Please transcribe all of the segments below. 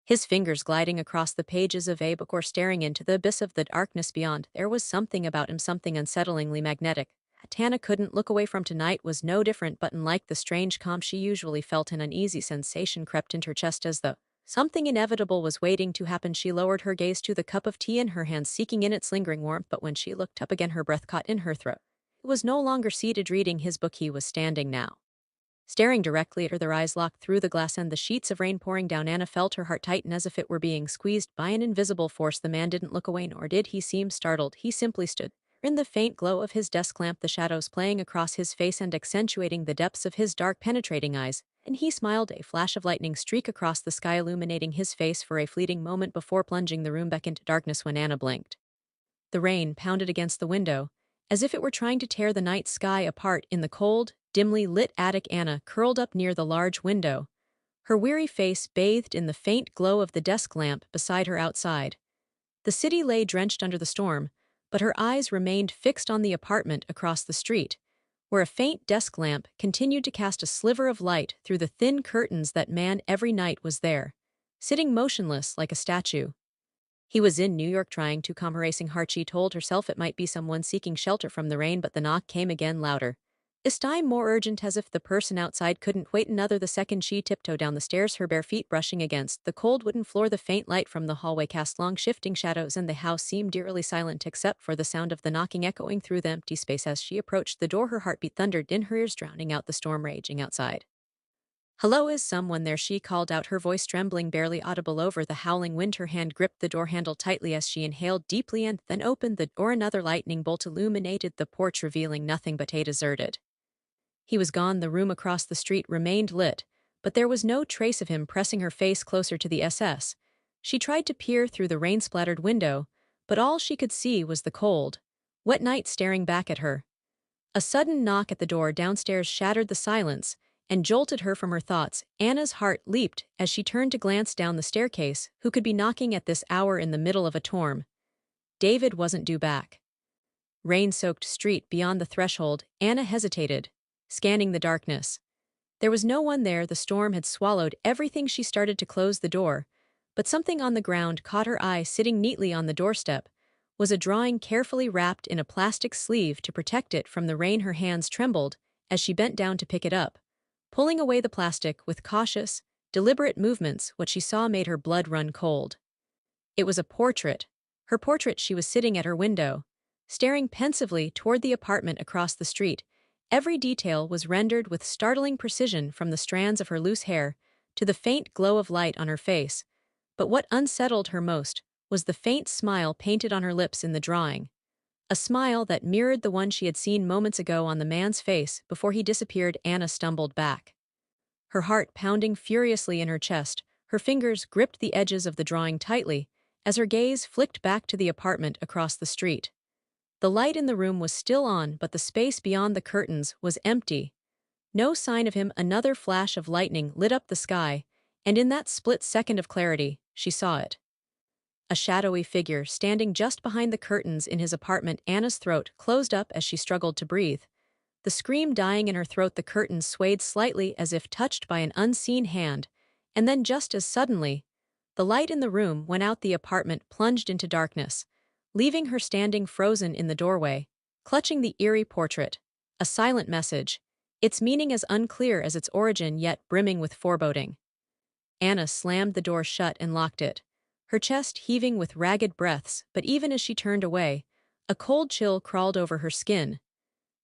his fingers gliding across the pages of a book or staring into the abyss of the darkness beyond. There was something about him, something unsettlingly magnetic. Tana couldn't look away from. Tonight was no different, but unlike the strange calm she usually felt, an uneasy sensation crept into her chest as though something inevitable was waiting to happen. She lowered her gaze to the cup of tea in her hand, seeking in its lingering warmth, but when she looked up again, her breath caught in her throat. He was no longer seated reading his book. He was standing now, staring directly at her, their eyes locked through the glass and the sheets of rain pouring down. Anna felt her heart tighten as if it were being squeezed by an invisible force. The man didn't look away, nor did he seem startled. He simply stood in the faint glow of his desk lamp, the shadows playing across his face and accentuating the depths of his dark, penetrating eyes. And he smiled, a flash of lightning streak across the sky illuminating his face for a fleeting moment before plunging the room back into darkness. When Anna blinked, the rain pounded against the window, as if it were trying to tear the night sky apart. In the cold, dimly lit attic, Anna curled up near the large window, her weary face bathed in the faint glow of the desk lamp beside her. Outside, the city lay drenched under the storm, but her eyes remained fixed on the apartment across the street, where a faint desk lamp continued to cast a sliver of light through the thin curtains. That man every night was there, sitting motionless like a statue. He was in New York, trying to calm her racing heart. She told herself it might be someone seeking shelter from the rain, but the knock came again, louder, this time more urgent, as if the person outside couldn't wait another the second. She tiptoed down the stairs, her bare feet brushing against the cold wooden floor. The faint light from the hallway cast long shifting shadows, and the house seemed eerily silent except for the sound of the knocking echoing through the empty space. As she approached the door, her heartbeat thundered in her ears, drowning out the storm raging outside. "Hello, is someone there?" she called out, her voice trembling, barely audible over the howling wind. Her hand gripped the door handle tightly as she inhaled deeply and then opened the door. Another lightning bolt illuminated the porch, revealing nothing but a deserted. He was gone. The room across the street remained lit, but there was no trace of him. Pressing her face closer to the SS, she tried to peer through the rain-splattered window, but all she could see was the cold, wet night staring back at her. A sudden knock at the door downstairs shattered the silence and jolted her from her thoughts. Anna's heart leaped as she turned to glance down the staircase. Who could be knocking at this hour in the middle of a storm? David wasn't due back. Rain-soaked street beyond the threshold, Anna hesitated, scanning the darkness. There was no one there. The storm had swallowed everything. She started to close the door, but something on the ground caught her eye. Sitting neatly on the doorstep was a drawing, carefully wrapped in a plastic sleeve to protect it from the rain. Her hands trembled as she bent down to pick it up, pulling away the plastic with cautious, deliberate movements. What she saw made her blood run cold. It was a portrait. Her portrait. She was sitting at her window, staring pensively toward the apartment across the street. Every detail was rendered with startling precision, from the strands of her loose hair to the faint glow of light on her face. But what unsettled her most was the faint smile painted on her lips in the drawing, a smile that mirrored the one she had seen moments ago on the man's face before he disappeared. Anna stumbled back, her heart pounding furiously in her chest. Her fingers gripped the edges of the drawing tightly as her gaze flicked back to the apartment across the street. The light in the room was still on, but the space beyond the curtains was empty. No sign of him. Another flash of lightning lit up the sky, and in that split second of clarity, she saw it. A shadowy figure standing just behind the curtains in his apartment. Anna's throat closed up as she struggled to breathe, the scream dying in her throat. The curtains swayed slightly as if touched by an unseen hand, and then just as suddenly, the light in the room went out. The apartment plunged into darkness, leaving her standing frozen in the doorway, clutching the eerie portrait. A silent message, its meaning as unclear as its origin, yet brimming with foreboding. Anna slammed the door shut and locked it, her chest heaving with ragged breaths. But even as she turned away, a cold chill crawled over her skin.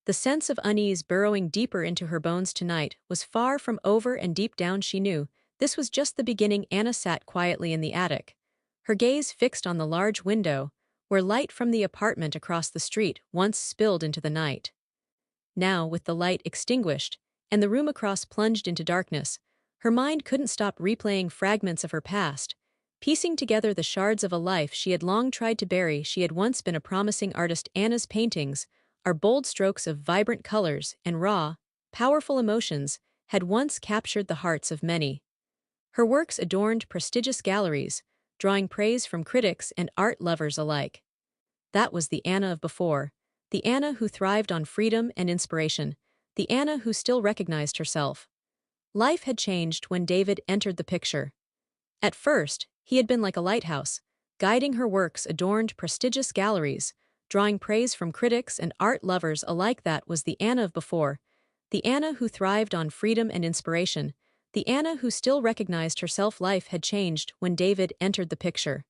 The sense of unease burrowing deeper into her bones. Tonight was far from over, and deep down she knew this was just the beginning. Anna sat quietly in the attic, her gaze fixed on the large window, where light from the apartment across the street once spilled into the night. Now, with the light extinguished and the room across plunged into darkness, her mind couldn't stop replaying fragments of her past, piecing together the shards of a life she had long tried to bury. She had once been a promising artist. Anna's paintings, are bold strokes of vibrant colors and raw, powerful emotions, had once captured the hearts of many. Her works adorned prestigious galleries, drawing praise from critics and art lovers alike. That was the Anna of before, the Anna who thrived on freedom and inspiration, the Anna who still recognized herself. Life had changed when David entered the picture. At first, He had been like a lighthouse, guiding her works adorned prestigious galleries, drawing praise from critics and art lovers alike. That was the Anna of before, the Anna who thrived on freedom and inspiration, the Anna who still recognized herself. Life had changed when David entered the picture.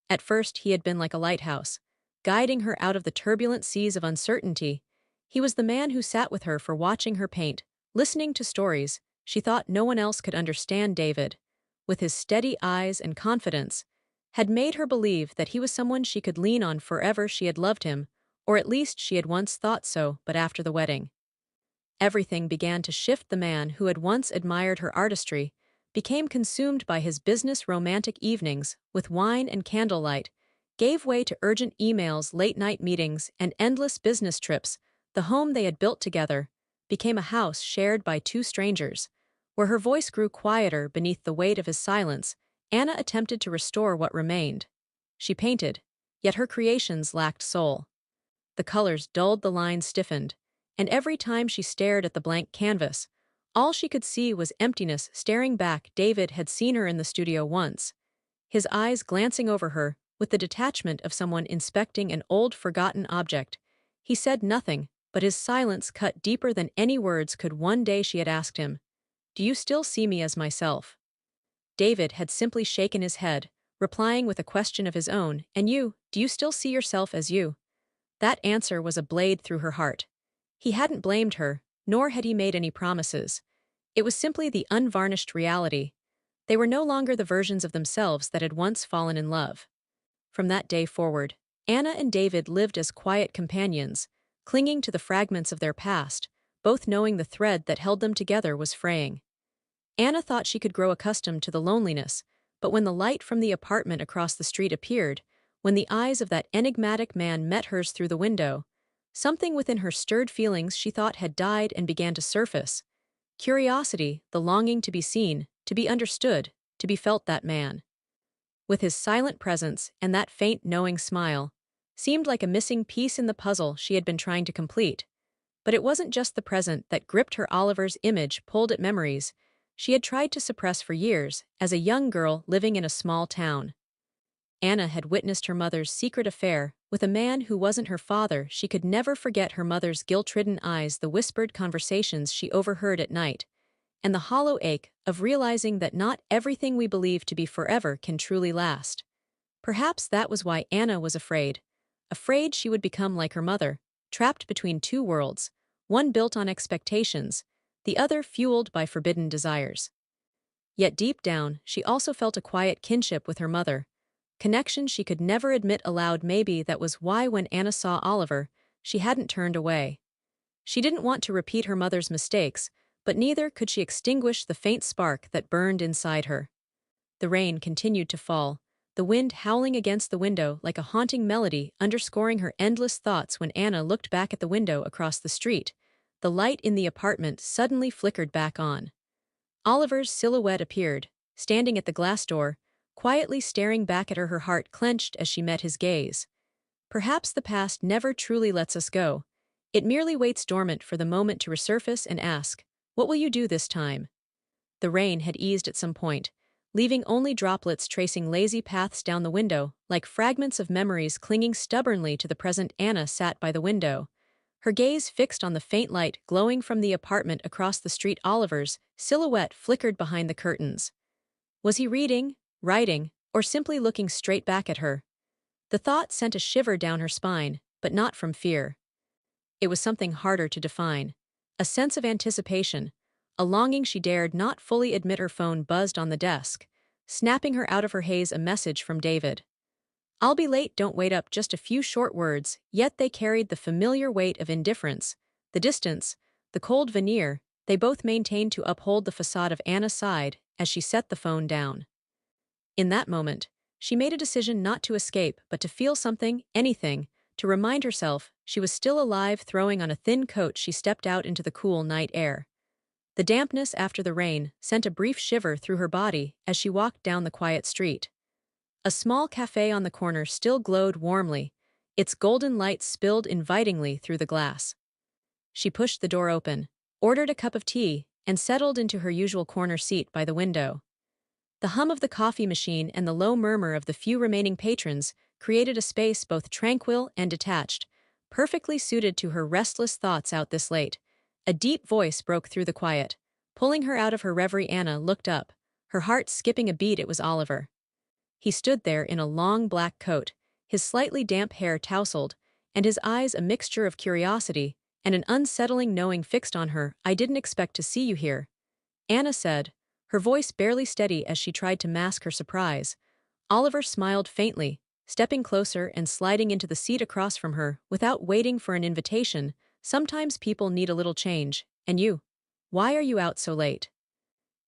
At first he had been like a lighthouse, guiding her out of the turbulent seas of uncertainty. He was the man who sat with her for watching her paint, listening to stories she thought no one else could understand. David, with his steady eyes and confidence, had made her believe that he was someone she could lean on forever. She had loved him, or at least she had once thought so. But after the wedding, everything began to shift. The man who had once admired her artistry became consumed by his business. Romantic evenings, with wine and candlelight, gave way to urgent emails, late-night meetings, and endless business trips. The home they had built together became a house shared by two strangers, where her voice grew quieter beneath the weight of his silence. Anna attempted to restore what remained. She painted, yet her creations lacked soul. The colors dulled, the lines stiffened, and every time she stared at the blank canvas, all she could see was emptiness staring back. David had seen her in the studio once, his eyes glancing over her with the detachment of someone inspecting an old forgotten object. He said nothing, but his silence cut deeper than any words could. One day she had asked him, "Do you still see me as myself?" David had simply shaken his head, replying with a question of his own, "And you, do you still see yourself as you?" That answer was a blade through her heart. He hadn't blamed her, nor had he made any promises. It was simply the unvarnished reality. They were no longer the versions of themselves that had once fallen in love. From that day forward, Anna and David lived as quiet companions, clinging to the fragments of their past, both knowing the thread that held them together was fraying. Anna thought she could grow accustomed to the loneliness, but when the light from the apartment across the street appeared, when the eyes of that enigmatic man met hers through the window, something within her stirred. Feelings she thought had died and began to surface. Curiosity, the longing to be seen, to be understood, to be felt. That man, with his silent presence and that faint knowing smile, seemed like a missing piece in the puzzle she had been trying to complete. But it wasn't just the present that gripped her. Oliver's image pulled at memories she had tried to suppress for years. As a young girl living in a small town, Anna had witnessed her mother's secret affair with a man who wasn't her father. She could never forget her mother's guilt-ridden eyes, the whispered conversations she overheard at night, and the hollow ache of realizing that not everything we believe to be forever can truly last. Perhaps that was why Anna was afraid. Afraid she would become like her mother, trapped between two worlds, one built on expectations, the other fueled by forbidden desires. Yet deep down, she also felt a quiet kinship with her mother, connection she could never admit aloud. Maybe that was why when Anna saw Oliver, she hadn't turned away. She didn't want to repeat her mother's mistakes, but neither could she extinguish the faint spark that burned inside her. The rain continued to fall, the wind howling against the window like a haunting melody underscoring her endless thoughts. When Anna looked back at the window across the street, the light in the apartment suddenly flickered back on. Oliver's silhouette appeared, standing at the glass door, quietly staring back at her. Her heart clenched as she met his gaze. Perhaps the past never truly lets us go. It merely waits dormant for the moment to resurface and ask, "What will you do this time?" The rain had eased at some point, leaving only droplets tracing lazy paths down the window, like fragments of memories clinging stubbornly to the present. Anna sat by the window, her gaze fixed on the faint light glowing from the apartment across the street. Oliver's silhouette flickered behind the curtains. Was he reading, writing, or simply looking straight back at her? The thought sent a shiver down her spine, but not from fear. It was something harder to define. A sense of anticipation, a longing she dared not fully admit. Her phone buzzed on the desk, snapping her out of her haze. A message from David. "I'll be late, don't wait up." Just a few short words, yet they carried the familiar weight of indifference. The distance, the cold veneer, they both maintained to uphold the facade of Anna sighed as she set the phone down. In that moment, she made a decision not to escape but to feel something, anything, to remind herself she was still alive. Throwing on a thin coat, she stepped out into the cool night air. The dampness after the rain sent a brief shiver through her body as she walked down the quiet street. A small cafe on the corner still glowed warmly, its golden light spilled invitingly through the glass. She pushed the door open, ordered a cup of tea, and settled into her usual corner seat by the window. The hum of the coffee machine and the low murmur of the few remaining patrons created a space both tranquil and detached, perfectly suited to her restless thoughts out this late. A deep voice broke through the quiet. Pulling her out of her reverie, Anna looked up, her heart skipping a beat. It was Oliver. He stood there in a long black coat, his slightly damp hair tousled, and his eyes a mixture of curiosity and an unsettling knowing fixed on her. "I didn't expect to see you here," Anna said, her voice barely steady as she tried to mask her surprise. Oliver smiled faintly, stepping closer and sliding into the seat across from her without waiting for an invitation. "Sometimes people need a little change, and you. Why are you out so late?"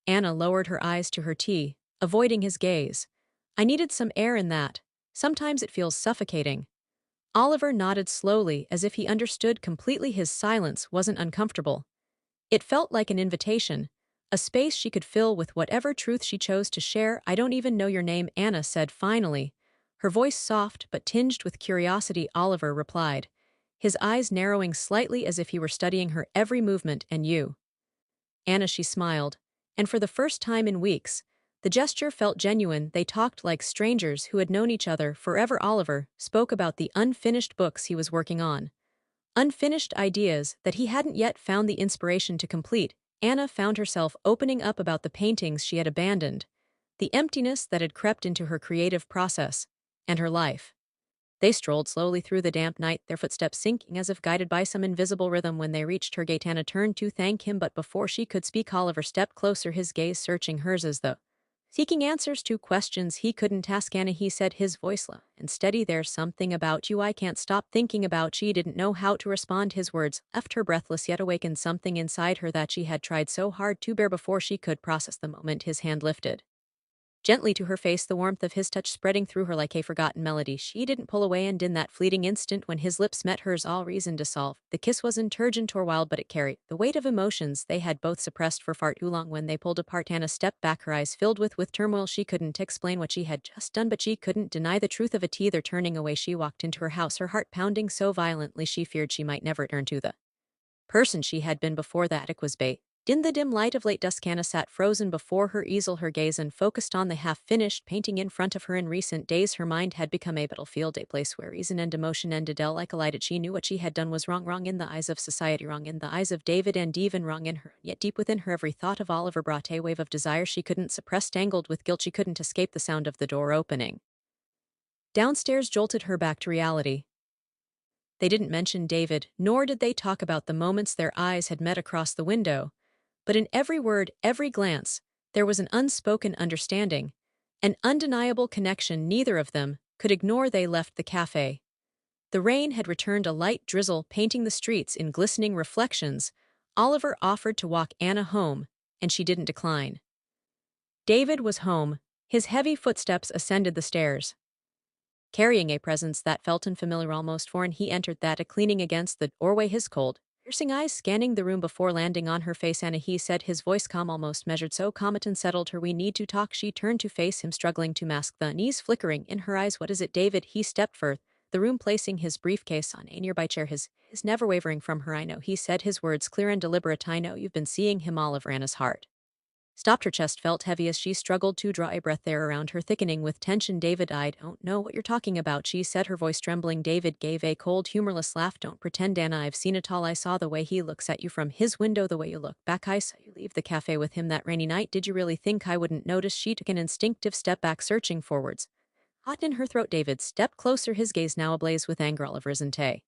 Anna lowered her eyes to her tea, avoiding his gaze. "I needed some air in that. Sometimes it feels suffocating." Oliver nodded slowly as if he understood completely his silence wasn't uncomfortable. It felt like an invitation, a space she could fill with whatever truth she chose to share. "I don't even know your name," Anna said finally. Her voice soft but tinged with curiosity. Oliver replied, his eyes narrowing slightly as if he were studying her every movement. "And you?" Anna, she smiled, and for the first time in weeks, the gesture felt genuine. They talked like strangers who had known each other forever. Oliver spoke about the unfinished books he was working on. Unfinished ideas that he hadn't yet found the inspiration to complete. Anna found herself opening up about the paintings she had abandoned, the emptiness that had crept into her creative process, and her life. They strolled slowly through the damp night, their footsteps sinking as if guided by some invisible rhythm. When they reached her gate, Anna turned to thank him, but before she could speak, Oliver stepped closer, his gaze searching hers as though seeking answers to questions he couldn't ask. "Anna," he said, his voice low and steady, "there's something about you I can't stop thinking about." She didn't know how to respond. His words left her breathless, yet awakened something inside her that she had tried so hard to bear before she could process the moment his hand lifted gently to her face, the warmth of his touch spreading through her like a forgotten melody. She didn't pull away, and in that fleeting instant when his lips met hers, all reason dissolved. The kiss wasn't turgent or wild, but it carried the weight of emotions they had both suppressed for far too long. When they pulled apart, Anna stepped back, her eyes filled with turmoil. She couldn't explain what she had just done, but she couldn't deny the truth of it either. Turning away, she walked into her house, her heart pounding so violently she feared she might never return to the person she had been before. The attic was bathed in the dim light of late dusk. Anna sat frozen before her easel, her gaze unfocused on the half-finished painting in front of her. In recent days, her mind had become a battlefield, a place where reason and emotion ended like a light. She knew what she had done was wrong, wrong in the eyes of society, wrong in the eyes of David, and even wrong in her. Yet deep within her, every thought of Oliver brought a wave of desire she couldn't suppress. Tangled with guilt, she couldn't escape the sound of the door opening downstairs jolted her back to reality. They didn't mention David, nor did they talk about the moments their eyes had met across the window. But in every word, every glance, there was an unspoken understanding, an undeniable connection neither of them could ignore. They left the cafe. The rain had returned, a light drizzle painting the streets in glistening reflections. Oliver offered to walk Anna home, and she didn't decline. David was home. His heavy footsteps ascended the stairs, carrying a presence that felt unfamiliar, almost foreign. He entered that, cleaning against the doorway, his cold, piercing eyes scanning the room before landing on her face. "Anna," he said, his voice calm, almost measured, so calm it unsettled her. "We need to talk." She turned to face him, struggling to mask the unease flickering in her eyes. "What is it, David?" He stepped forth the room, placing his briefcase on a nearby chair, his never wavering from her. "I know," he said, his words clear and deliberate. "I know you've been seeing him." Oliver. Anna's heart stopped, her chest felt heavy as she struggled to draw a breath, there around her thickening with tension. "David, I don't know what you're talking about," she said, her voice trembling. David gave a cold, humorless laugh. "Don't pretend, Anna, I've seen it all. I saw the way he looks at you from his window, the way you look back. I saw you leave the cafe with him that rainy night. Did you really think I wouldn't notice?" She took an instinctive step back, searching for words hot in her throat. David stepped closer, his gaze now ablaze with anger. "Oliver isn't a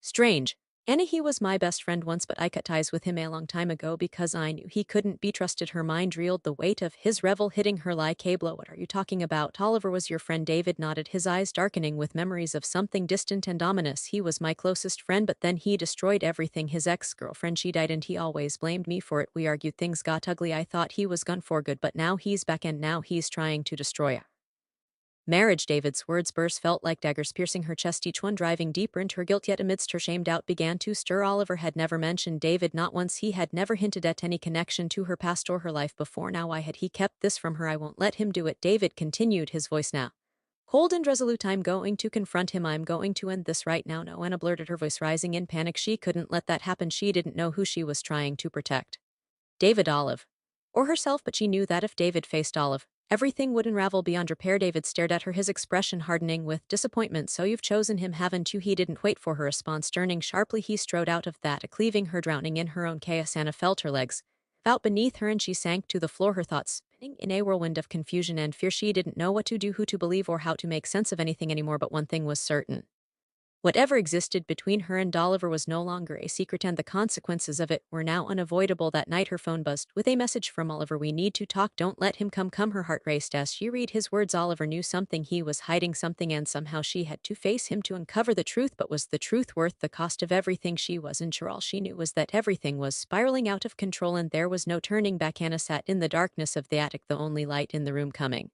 strange. Anna, he was my best friend once, but I cut ties with him a long time ago because I knew he couldn't be trusted." Her mind reeled, the weight of his revel hitting her like a blow. "What are you talking about?" "Oliver was your friend." David nodded, his eyes darkening with memories of something distant and ominous. "He was my closest friend, but then he destroyed everything. His ex-girlfriend, she died, and he always blamed me for it. We argued, things got ugly. I thought he was gone for good, but now he's back, and now he's trying to destroy us." Marriage. David's words burst felt like daggers piercing her chest, each one driving deeper into her guilt. Yet amidst her shame, doubt began to stir. Oliver had never mentioned David, not once. He had never hinted at any connection to her past or her life before now. Why had he kept this from her? "I won't let him do it," David continued, his voice now cold and resolute. "I'm going to confront him. I'm going to end this right now." "No," Anna blurted, her voice rising in panic. She couldn't let that happen. She didn't know who she was trying to protect. David, Olive, or herself, but she knew that if David faced Olive, Everything would unravel beyond repair. David stared at her, his expression hardening with disappointment. So you've chosen him, haven't you? He didn't wait for her response. Turning sharply, he strode out of that, cleaving her, drowning in her own chaos. Anna felt her legs out beneath her and she sank to the floor, her thoughts spinning in a whirlwind of confusion and fear. She didn't know what to do, who to believe, or how to make sense of anything anymore, but one thing was certain. Whatever existed between her and Oliver was no longer a secret, and the consequences of it were now unavoidable. That night her phone buzzed with a message from Oliver. "We need to talk, don't let him come." Her heart raced as she read his words. Oliver knew something, he was hiding something, and somehow she had to face him to uncover the truth. But was the truth worth the cost of everything? She wasn't sure. All she knew was that everything was spiraling out of control and there was no turning back. Anna sat in the darkness of the attic, the only light in the room coming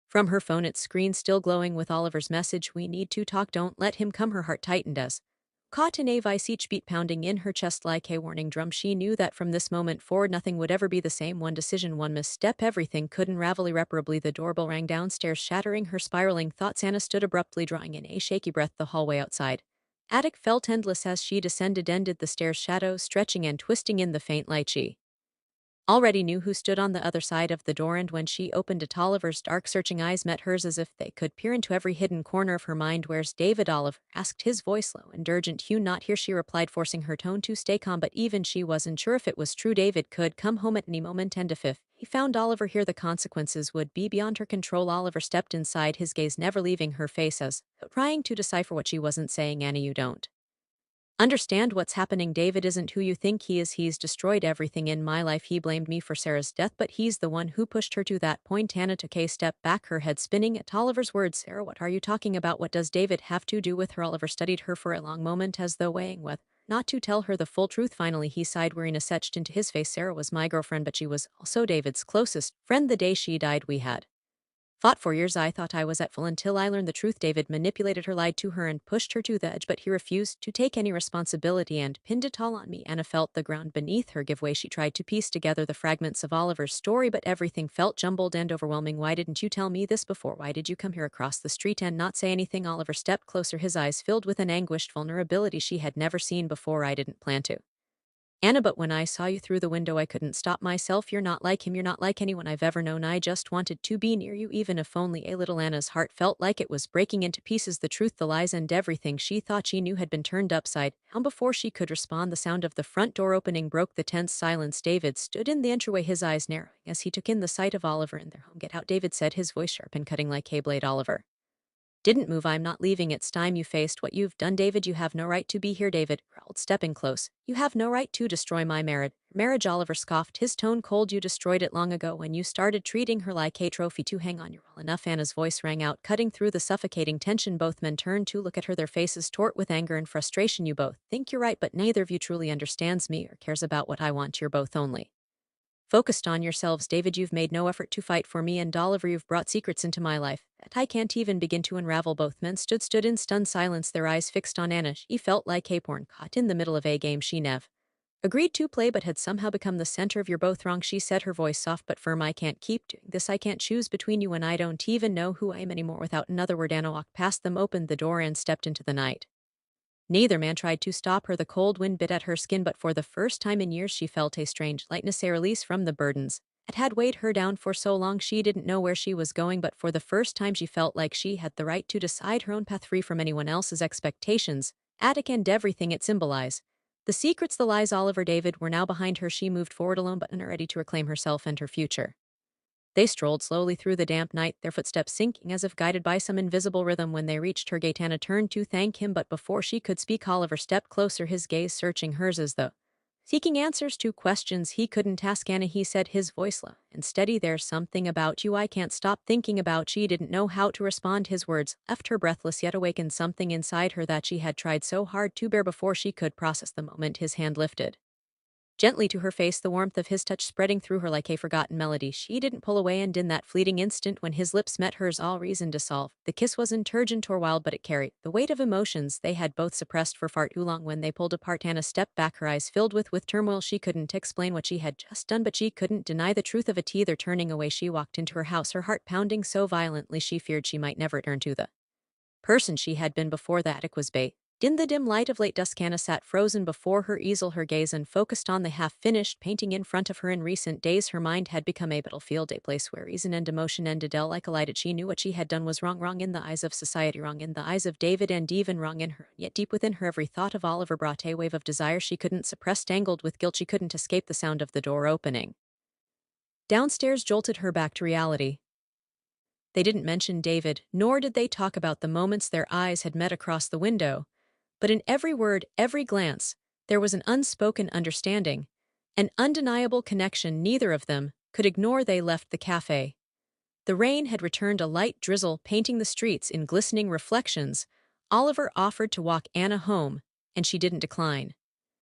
from her phone, its screen still glowing with Oliver's message, "We need to talk, don't let him come." Her heart tightened as caught in a vice, each beat pounding in her chest like a warning drum. She knew that from this moment forward nothing would ever be the same. One decision, one misstep, everything could unravel irreparably. The doorbell rang downstairs, shattering her spiraling thoughts. Anna stood abruptly, drawing in a shaky breath. The hallway outside attic felt endless as she descended, ended the stairs, shadows stretching and twisting in the faint light. She already knew who stood on the other side of the door, and when she opened it, Oliver's dark, searching eyes met hers as if they could peer into every hidden corner of her mind. "Where's David?" Oliver asked, his voice low and urgent. "You not here?" she replied, forcing her tone to stay calm, but even she wasn't sure if it was true. David could come home at any moment, and if he found Oliver here, the consequences would be beyond her control. Oliver stepped inside, his gaze never leaving her face, as though trying to decipher what she wasn't saying. "Anna, you don't understand what's happening. David isn't who you think he is. He's destroyed everything in my life. He blamed me for Sarah's death, but he's the one who pushed her to that point." Anna took a step back, her head spinning at Oliver's words. "Sarah, what are you talking about? What does David have to do with her?" Oliver studied her for a long moment, as though weighing whether not to tell her the full truth. Finally he sighed, weariness etched into his face. "Sarah was my girlfriend, but she was also David's closest friend. The day she died, we had fought for years. I thought I was at full until I learned the truth. David manipulated her, lied to her, and pushed her to the edge, but he refused to take any responsibility and pinned it all on me." Anna felt the ground beneath her give way. She tried to piece together the fragments of Oliver's story, but everything felt jumbled and overwhelming. "Why didn't you tell me this before? Why did you come here across the street and not say anything?" Oliver stepped closer, his eyes filled with an anguished vulnerability she had never seen before. "I didn't plan to, Anna, but when I saw you through the window I couldn't stop myself. You're not like him, you're not like anyone I've ever known. I just wanted to be near you, even if only a little." Anna's heart felt like it was breaking into pieces. The truth, the lies, and everything she thought she knew had been turned upside down before she could respond. The sound of the front door opening broke the tense silence. David stood in the entryway, his eyes narrowing as he took in the sight of Oliver in their home. "Get out," David said, his voice sharp and cutting like a blade. Oliver didn't move. "I'm not leaving. It's time you faced what you've done." "David, you have no right to be here," David growled, stepping close. "You have no right to destroy my marriage." Oliver scoffed, his tone cold. "You destroyed it long ago when you started treating her like a trophy to hang on your wall." "Enough." Anna's voice rang out, cutting through the suffocating tension. Both men turned to look at her, their faces taut with anger and frustration. "You both think you're right, but neither of you truly understands me or cares about what I want. You're both only focused on yourselves." "David, you've made no effort to fight for me, and Oliver, you've brought secrets into my life that I can't even begin to unravel." Both men stood in stunned silence, their eyes fixed on Anna. She felt like a pawn caught in the middle of a game she never agreed to play, but had somehow become the center of. "You're both wrong," she said, her voice soft but firm. "I can't keep doing this. I can't choose between you, and I don't even know who I am anymore." Without another word, Anna walked past them, opened the door, and stepped into the night. Neither man tried to stop her. The cold wind bit at her skin, but for the first time in years she felt a strange lightness, a release from the burdens it had weighed her down for so long. She didn't know where she was going, but for the first time she felt like she had the right to decide her own path, free from anyone else's expectations. Attic and everything it symbolized, the secrets, the lies, Oliver, David, were now behind her. She moved forward alone but ready to reclaim herself and her future. They strolled slowly through the damp night, their footsteps sinking as if guided by some invisible rhythm. When they reached her gate, Anna turned to thank him, but before she could speak, Oliver stepped closer, his gaze searching hers as though seeking answers to questions he couldn't ask. "Anna," he said, his voice low and steady, "there's something about you I can't stop thinking about." She didn't know how to respond. His words left her breathless, yet awakened something inside her that she had tried so hard to bear. Before she could process the moment, his hand lifted gently to her face, the warmth of his touch spreading through her like a forgotten melody. She didn't pull away, and in that fleeting instant when his lips met hers, all reason dissolved. The kiss wasn't urgent or wild, but it carried the weight of emotions they had both suppressed for far too long. When they pulled apart, Anna stepped back, her eyes filled with turmoil. She couldn't explain what she had just done, but she couldn't deny the truth of it either. Turning away, she walked into her house, her heart pounding so violently she feared she might never return to the person she had been before. The attic was In the dim light of late dusk, Anna sat frozen before her easel, her gaze unfocused on the half-finished painting in front of her. In recent days, her mind had become a battlefield, a place where reason and emotion ended like collided. She knew what she had done was wrong, wrong in the eyes of society, wrong in the eyes of David, and even wrong in her. Yet deep within her, every thought of Oliver brought a wave of desire she couldn't suppress. Tangled with guilt, she couldn't escape the sound of the door opening. Downstairs jolted her back to reality. They didn't mention David, nor did they talk about the moments their eyes had met across the window. But in every word, every glance, there was an unspoken understanding, an undeniable connection neither of them could ignore. They left the cafe. The rain had returned, a light drizzle painting the streets in glistening reflections. Oliver offered to walk Anna home, and she didn't decline.